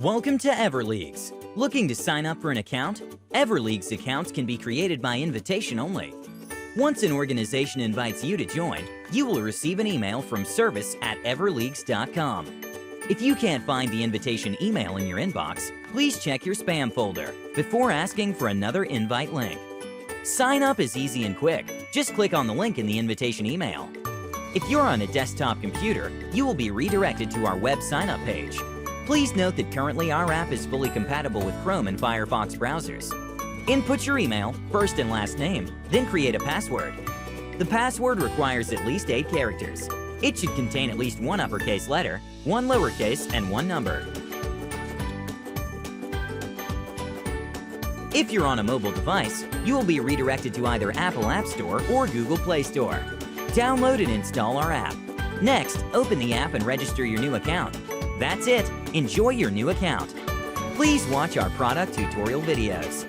Welcome to Everleagues. Looking to sign up for an account? Everleagues accounts can be created by invitation only. Once an organization invites you to join, you will receive an email from service@everleagues.com. If you can't find the invitation email in your inbox, please check your spam folder before asking for another invite link. Sign up is easy and quick. Just click on the link in the invitation email. If you're on a desktop computer, you will be redirected to our web sign-up page. Please note that currently our app is fully compatible with Chrome and Firefox browsers. Input your email, first and last name, then create a password. The password requires at least 8 characters. It should contain at least 1 uppercase letter, 1 lowercase, and 1 number. If you're on a mobile device, you will be redirected to either Apple App Store or Google Play Store. Download and install our app. Next, open the app and register your new account. That's it. Enjoy your new account. Please watch our product tutorial videos.